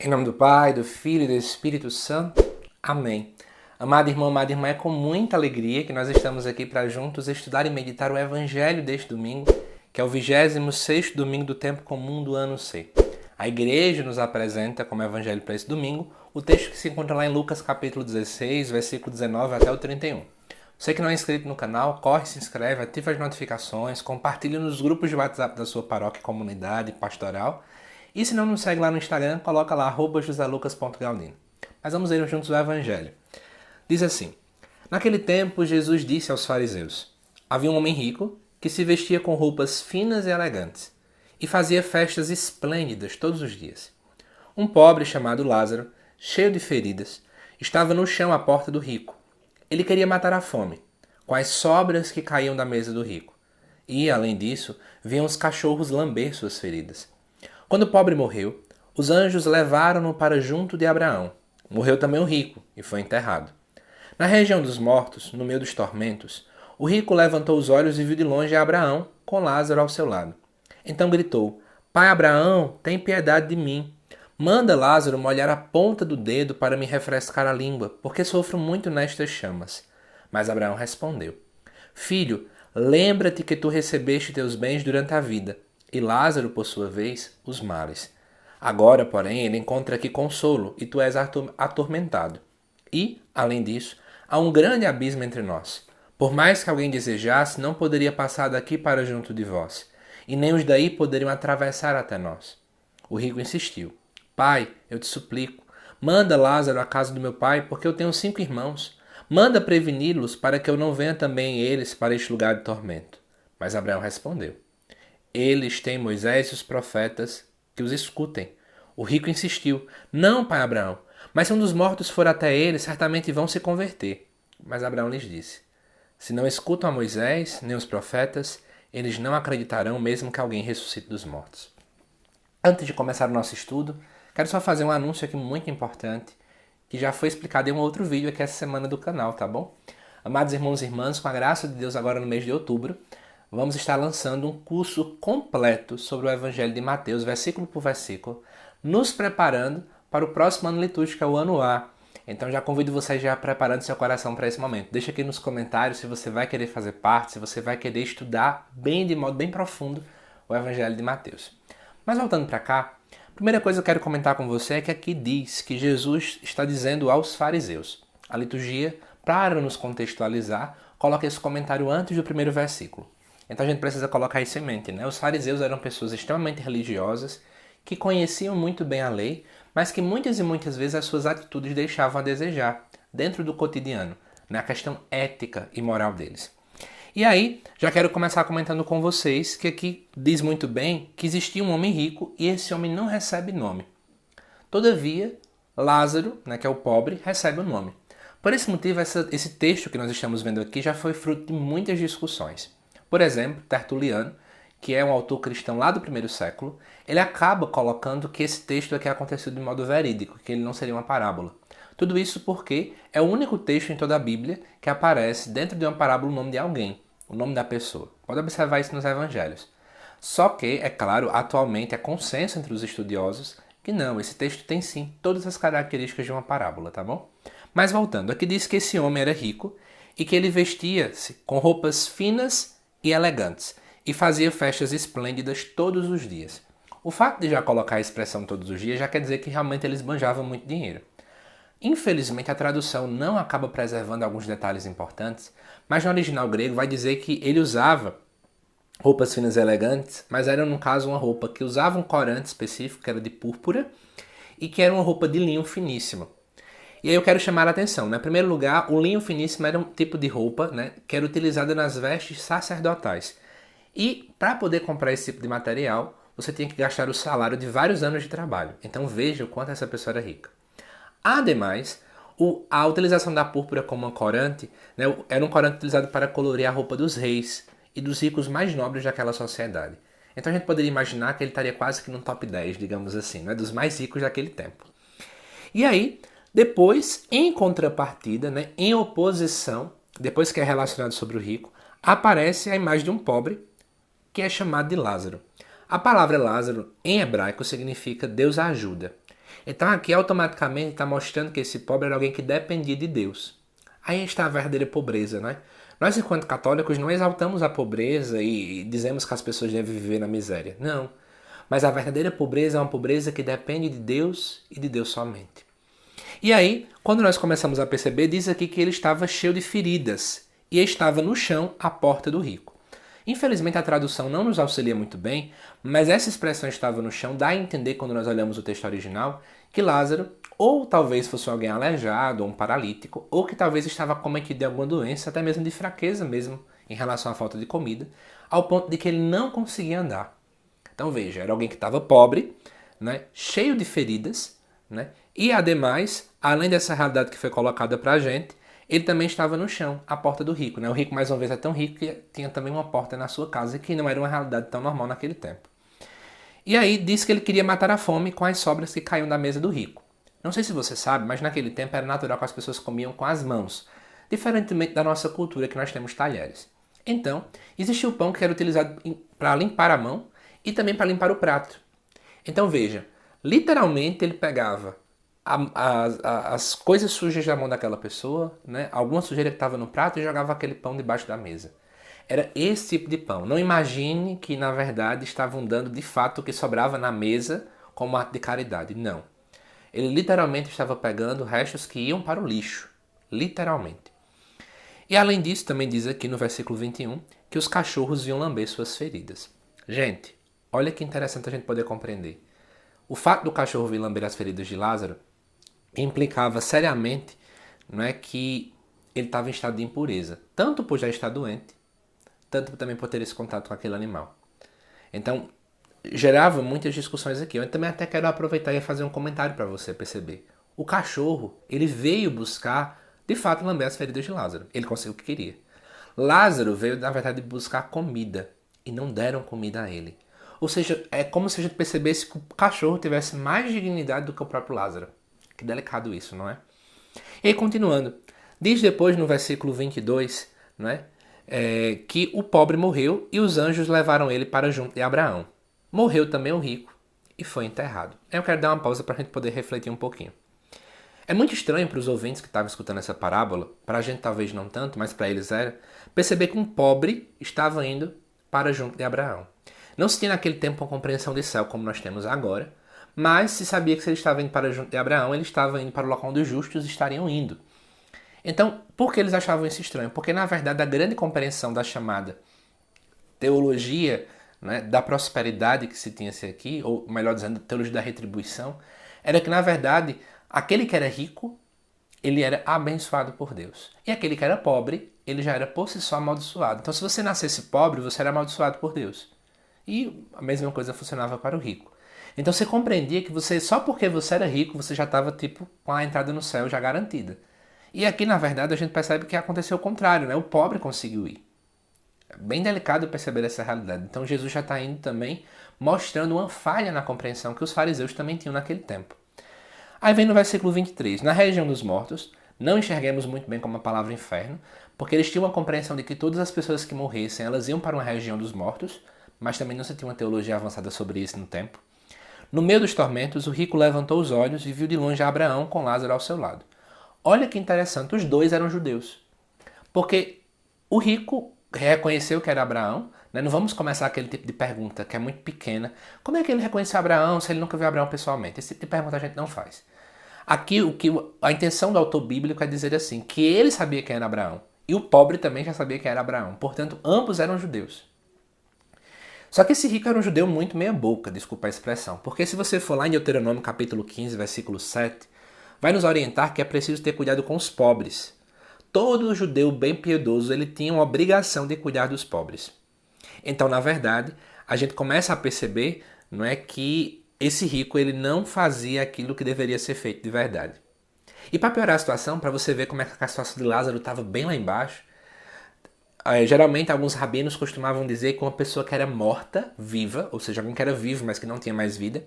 Em nome do Pai, do Filho e do Espírito Santo. Amém. Amado irmão, amada irmã, é com muita alegria que nós estamos aqui para juntos estudar e meditar o Evangelho deste domingo, que é o 26º domingo do tempo comum do ano C. A igreja nos apresenta como Evangelho para esse domingo o texto que se encontra lá em Lucas capítulo 16, versículo 19 até o 31. Você que não é inscrito no canal, corre, se inscreve, ativa as notificações, compartilha nos grupos de WhatsApp da sua paróquia, comunidade, pastoral. E se não nos segue lá no Instagram, coloca lá @joselucas.galdino. Mas vamos ler juntos o Evangelho. Diz assim: Naquele tempo, Jesus disse aos fariseus: Havia um homem rico que se vestia com roupas finas e elegantes e fazia festas esplêndidas todos os dias. Um pobre chamado Lázaro, cheio de feridas, estava no chão à porta do rico. Ele queria matar a fome, com as sobras que caíam da mesa do rico. E, além disso, vinham os cachorros lamber suas feridas. Quando o pobre morreu, os anjos levaram-no para junto de Abraão. Morreu também o rico e foi enterrado. Na região dos mortos, no meio dos tormentos, o rico levantou os olhos e viu de longe Abraão, com Lázaro ao seu lado. Então gritou: Pai Abraão, tem piedade de mim. Manda Lázaro molhar a ponta do dedo para me refrescar a língua, porque sofro muito nestas chamas. Mas Abraão respondeu: Filho, lembra-te que tu recebeste teus bens durante a vida, e Lázaro, por sua vez, os males. Agora, porém, ele encontra aqui consolo, e tu és atormentado. E, além disso, há um grande abismo entre nós. Por mais que alguém desejasse, não poderia passar daqui para junto de vós, e nem os daí poderiam atravessar até nós. O rico insistiu: Pai, eu te suplico, manda Lázaro à casa do meu pai, porque eu tenho 5 irmãos. Manda preveni-los para que eu não venha também eles para este lugar de tormento. Mas Abraão respondeu: Eles têm Moisés e os profetas, que os escutem. O rico insistiu: Não, pai Abraão, mas se um dos mortos for até eles, certamente vão se converter. Mas Abraão lhes disse: Se não escutam a Moisés nem os profetas, eles não acreditarão mesmo que alguém ressuscite dos mortos. Antes de começar o nosso estudo, quero só fazer um anúncio aqui muito importante, que já foi explicado em um outro vídeo aqui essa semana do canal, tá bom? Amados irmãos e irmãs, com a graça de Deus, agora no mês de outubro, vamos estar lançando um curso completo sobre o Evangelho de Mateus, versículo por versículo, nos preparando para o próximo ano litúrgico, que é o ano A. Então já convido vocês já preparando seu coração para esse momento. Deixa aqui nos comentários se você vai querer fazer parte, se você vai querer estudar de modo bem profundo o Evangelho de Mateus. Mas voltando para cá, a primeira coisa que eu quero comentar com você é que aqui diz que Jesus está dizendo aos fariseus. A liturgia, para nos contextualizar, coloca esse comentário antes do primeiro versículo. Então a gente precisa colocar isso em mente, né? Os fariseus eram pessoas extremamente religiosas, que conheciam muito bem a lei, mas que muitas e muitas vezes as suas atitudes deixavam a desejar, dentro do cotidiano, na questão ética e moral deles. E aí, já quero começar comentando com vocês que aqui diz muito bem que existia um homem rico e esse homem não recebe nome. Todavia, Lázaro, que é o pobre, recebe o nome. Por esse motivo, esse texto que nós estamos vendo aqui já foi fruto de muitas discussões. Por exemplo, Tertuliano, que é um autor cristão lá do primeiro século, ele acaba colocando que esse texto aqui aconteceu de modo verídico, que ele não seria uma parábola. Tudo isso porque é o único texto em toda a Bíblia que aparece dentro de uma parábola o nome de alguém, o nome da pessoa. Pode observar isso nos evangelhos. Só que, é claro, atualmente é consenso entre os estudiosos que não, esse texto tem sim todas as características de uma parábola, tá bom? Mas voltando, aqui diz que esse homem era rico e que ele vestia-se com roupas finas e elegantes e fazia festas esplêndidas todos os dias. O fato de já colocar a expressão todos os dias já quer dizer que realmente eles banjavam muito dinheiro. Infelizmente, a tradução não acaba preservando alguns detalhes importantes, mas no original grego vai dizer que ele usava roupas finas e elegantes, mas era, no caso, uma roupa que usava um corante específico, que era de púrpura, e que era uma roupa de linho finíssimo. E aí eu quero chamar a atenção. Em primeiro lugar, o linho finíssimo era um tipo de roupa, que era utilizada nas vestes sacerdotais. E para poder comprar esse tipo de material, você tinha que gastar o salário de vários anos de trabalho. Então veja o quanto essa pessoa era rica. Ademais, a utilização da púrpura como um corante, era um corante utilizado para colorir a roupa dos reis e dos ricos mais nobres daquela sociedade. Então a gente poderia imaginar que ele estaria quase que no top 10, digamos assim, dos mais ricos daquele tempo. E aí, depois, em contrapartida, em oposição, depois que é relacionado sobre o rico, aparece a imagem de um pobre, que é chamado de Lázaro. A palavra Lázaro, em hebraico, significa Deus ajuda. Então aqui automaticamente está mostrando que esse pobre era alguém que dependia de Deus. Aí está a verdadeira pobreza, né? Nós, enquanto católicos, não exaltamos a pobreza e dizemos que as pessoas devem viver na miséria. Não. Mas a verdadeira pobreza é uma pobreza que depende de Deus e de Deus somente. E aí, quando nós começamos a perceber, diz aqui que ele estava cheio de feridas e estava no chão à porta do rico. Infelizmente a tradução não nos auxilia muito bem, mas essa expressão estava no chão dá a entender, quando nós olhamos o texto original, que Lázaro ou talvez fosse alguém aleijado ou um paralítico, ou que talvez estava cometido de alguma doença, até mesmo de fraqueza mesmo, em relação à falta de comida, ao ponto de que ele não conseguia andar. Então veja, era alguém que estava pobre, né, cheio de feridas, né, e ademais, além dessa realidade que foi colocada para a gente, ele também estava no chão, à porta do rico. Né? O rico, mais uma vez, é tão rico que tinha também uma porta na sua casa, que não era uma realidade tão normal naquele tempo. E aí disse que ele queria matar a fome com as sobras que caíam da mesa do rico. Não sei se você sabe, mas naquele tempo era natural que as pessoas comiam com as mãos, diferentemente da nossa cultura, que nós temos talheres. Então, existia o pão que era utilizado para limpar a mão e também para limpar o prato. Então veja, literalmente ele pegava as coisas sujas da mão daquela pessoa, né, alguma sujeira que estava no prato, e jogava aquele pão debaixo da mesa. Era esse tipo de pão. Não imagine que, na verdade, estavam dando de fato o que sobrava na mesa como ato de caridade. Não. Ele literalmente estava pegando restos que iam para o lixo. Literalmente. E além disso, também diz aqui no versículo 21 que os cachorros iam lamber suas feridas. Gente, olha que interessante a gente poder compreender. O fato do cachorro vir lamber as feridas de Lázaro implicava seriamente, não é, que ele estava em estado de impureza. Tanto por já estar doente, tanto também por ter esse contato com aquele animal. Então, gerava muitas discussões aqui. Eu também até quero aproveitar e fazer um comentário para você perceber. O cachorro, ele veio buscar, de fato, lamber as feridas de Lázaro. Ele conseguiu o que queria. Lázaro veio, na verdade, buscar comida. E não deram comida a ele. Ou seja, é como se a gente percebesse que o cachorro tivesse mais dignidade do que o próprio Lázaro. Que delicado isso, não é? E aí, continuando. Diz depois, no versículo 22, não é? Que o pobre morreu e os anjos levaram ele para junto de Abraão. Morreu também o rico e foi enterrado. Eu quero dar uma pausa para a gente poder refletir um pouquinho. É muito estranho para os ouvintes que estavam escutando essa parábola, para a gente talvez não tanto, mas para eles era, perceber que um pobre estava indo para junto de Abraão. Não se tinha naquele tempo uma compreensão de céu como nós temos agora, mas se sabia que se ele estava indo para junto de Abraão, ele estava indo para o local onde os justos estariam indo. Então, por que eles achavam isso estranho? Porque, na verdade, a grande compreensão da chamada teologia, né, da prosperidade que se tinha aqui, ou melhor dizendo, teologia da retribuição, era que, na verdade, aquele que era rico, ele era abençoado por Deus. E aquele que era pobre, ele já era por si só amaldiçoado. Então, se você nascesse pobre, você era amaldiçoado por Deus. E a mesma coisa funcionava para o rico. Então, você compreendia que você, só porque você era rico, você já estava, com a entrada no céu já garantida. E aqui, na verdade, a gente percebe que aconteceu o contrário, né? O pobre conseguiu ir. É bem delicado perceber essa realidade. Então, Jesus já está indo também mostrando uma falha na compreensão que os fariseus também tinham naquele tempo. Aí vem no versículo 23. Na região dos mortos, não enxerguemos muito bem como a palavra inferno, porque eles tinham uma compreensão de que todas as pessoas que morressem, elas iam para uma região dos mortos, mas também não se tinha uma teologia avançada sobre isso no tempo. No meio dos tormentos, o rico levantou os olhos e viu de longe Abraão com Lázaro ao seu lado. Olha que interessante, os dois eram judeus. Porque o rico reconheceu que era Abraão, né? Não vamos começar aquele tipo de pergunta que é muito pequena. Como é que ele reconheceu Abraão se ele nunca viu Abraão pessoalmente? Esse tipo de pergunta a gente não faz. Aqui a intenção do autor bíblico é dizer assim, que ele sabia quem era Abraão. E o pobre também já sabia quem era Abraão. Portanto, ambos eram judeus. Só que esse rico era um judeu muito meia boca, desculpa a expressão. Porque se você for lá em Deuteronômio capítulo 15, versículo 7, vai nos orientar que é preciso ter cuidado com os pobres. Todo judeu bem piedoso, ele tinha uma obrigação de cuidar dos pobres. Então, na verdade, a gente começa a perceber, não é, que esse rico ele não fazia aquilo que deveria ser feito de verdade. E para piorar a situação, para você ver como é que a situação de Lázaro estava bem lá embaixo, geralmente alguns rabinos costumavam dizer que uma pessoa que era morta, viva, ou seja, alguém que era vivo, mas que não tinha mais vida,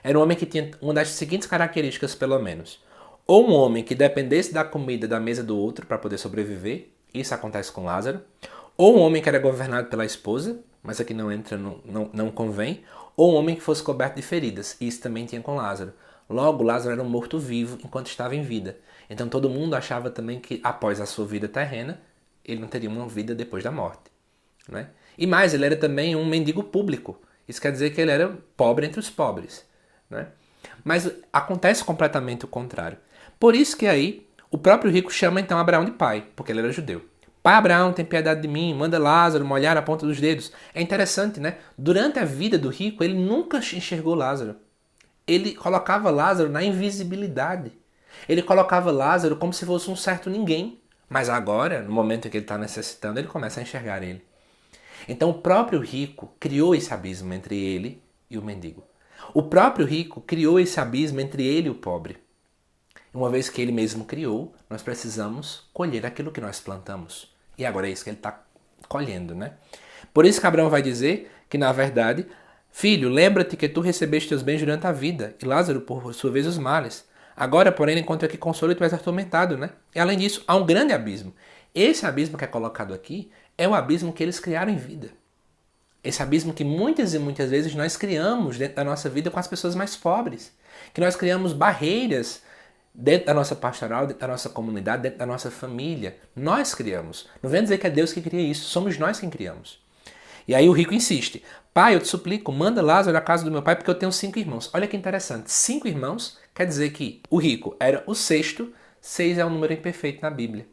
era um homem que tinha uma das seguintes características, pelo menos. Ou um homem que dependesse da comida da mesa do outro para poder sobreviver, isso acontece com Lázaro. Ou um homem que era governado pela esposa, mas aqui não entra, não convém. Ou um homem que fosse coberto de feridas, isso também tinha com Lázaro. Logo, Lázaro era um morto-vivo enquanto estava em vida. Então todo mundo achava também que após a sua vida terrena, ele não teria uma vida depois da morte. Né? E mais, ele era também um mendigo público. Isso quer dizer que ele era pobre entre os pobres. Né? Mas acontece completamente o contrário. Por isso que aí o próprio rico chama então Abraão de pai, porque ele era judeu. Pai Abraão, tem piedade de mim, manda Lázaro molhar a ponta dos dedos. É interessante, né? Durante a vida do rico, ele nunca enxergou Lázaro. Ele colocava Lázaro na invisibilidade. Ele colocava Lázaro como se fosse um certo ninguém. Mas agora, no momento em que ele está necessitando, ele começa a enxergar ele. Então o próprio rico criou esse abismo entre ele e o mendigo. O próprio rico criou esse abismo entre ele e o pobre. Uma vez que ele mesmo criou, nós precisamos colher aquilo que nós plantamos. E agora é isso que ele está colhendo, né? Por isso que Abraão vai dizer que, na verdade, filho, lembra-te que tu recebeste teus bens durante a vida, e Lázaro, por sua vez, os males. Agora, porém, enquanto aqui consolo, tu és atormentado, né? E além disso, há um grande abismo. Esse abismo que é colocado aqui é o abismo que eles criaram em vida. Esse abismo que muitas e muitas vezes nós criamos dentro da nossa vida com as pessoas mais pobres. Que nós criamos barreiras dentro da nossa pastoral, dentro da nossa comunidade, dentro da nossa família. Nós criamos. Não vem dizer que é Deus que cria isso, somos nós quem criamos. E aí o rico insiste. Pai, eu te suplico, manda Lázaro à casa do meu pai porque eu tenho 5 irmãos. Olha que interessante. 5 irmãos quer dizer que o rico era o sexto. 6 é um número imperfeito na Bíblia.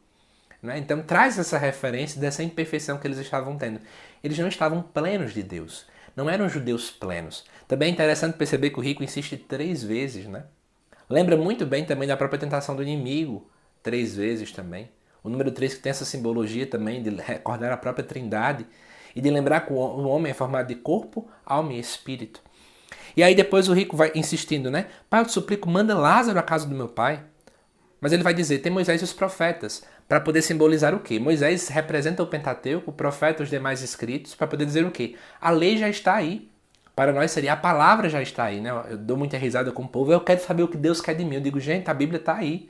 Né? Então traz essa referência dessa imperfeição que eles estavam tendo. Eles não estavam plenos de Deus. Não eram judeus plenos. Também é interessante perceber que o rico insiste 3 vezes, né? Lembra muito bem também da própria tentação do inimigo, 3 vezes também. O número 3 que tem essa simbologia também de recordar a própria Trindade e de lembrar que o homem é formado de corpo, alma e espírito. E aí depois o rico vai insistindo, né? Pai, eu te suplico, manda Lázaro à casa do meu pai. Mas ele vai dizer, tem Moisés e os profetas, para poder simbolizar o quê? Moisés representa o Pentateuco, o profeta, os demais escritos, para poder dizer o quê? A lei já está aí. Para nós seria, a palavra já está aí, né? Eu dou muita risada com o povo, eu quero saber o que Deus quer de mim. Eu digo, gente, a Bíblia está aí.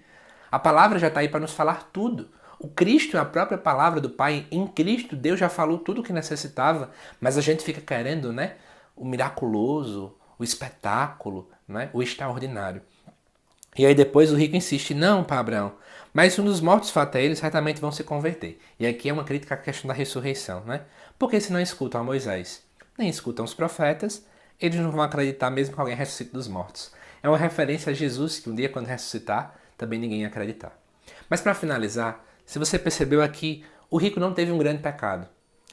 A palavra já está aí para nos falar tudo. O Cristo é a própria palavra do Pai. Em Cristo, Deus já falou tudo o que necessitava, mas a gente fica querendo, né? O miraculoso, o espetáculo, né? O extraordinário. E aí depois o rico insiste, não, pai Abraão, mas se um dos mortos fato a eles, certamente vão se converter. E aqui é uma crítica à questão da ressurreição, né? Porque se não escutam a Moisés, nem escutam os profetas, eles não vão acreditar mesmo que alguém ressuscite dos mortos. É uma referência a Jesus, que um dia quando ressuscitar, também ninguém ia acreditar. Mas para finalizar, se você percebeu aqui, o rico não teve um grande pecado.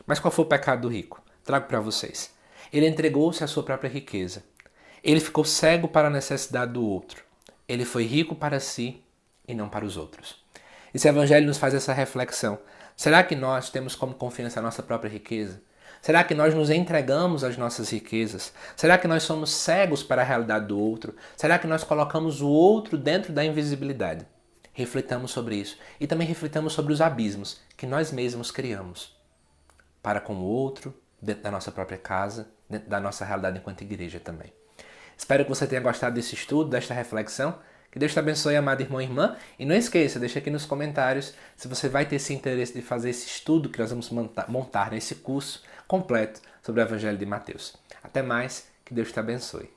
Mas qual foi o pecado do rico? Trago para vocês. Ele entregou-se à sua própria riqueza. Ele ficou cego para a necessidade do outro. Ele foi rico para si e não para os outros. Esse evangelho nos faz essa reflexão. Será que nós temos como confiança a nossa própria riqueza? Será que nós nos entregamos às nossas riquezas? Será que nós somos cegos para a realidade do outro? Será que nós colocamos o outro dentro da invisibilidade? Reflitamos sobre isso. E também reflitamos sobre os abismos que nós mesmos criamos para com o outro, dentro da nossa própria casa, dentro da nossa realidade enquanto igreja também. Espero que você tenha gostado desse estudo, desta reflexão. Que Deus te abençoe, amado irmão e irmã. E não esqueça, deixa aqui nos comentários se você vai ter esse interesse de fazer esse estudo que nós vamos montar nesse curso completo sobre o Evangelho de Mateus. Até mais, que Deus te abençoe.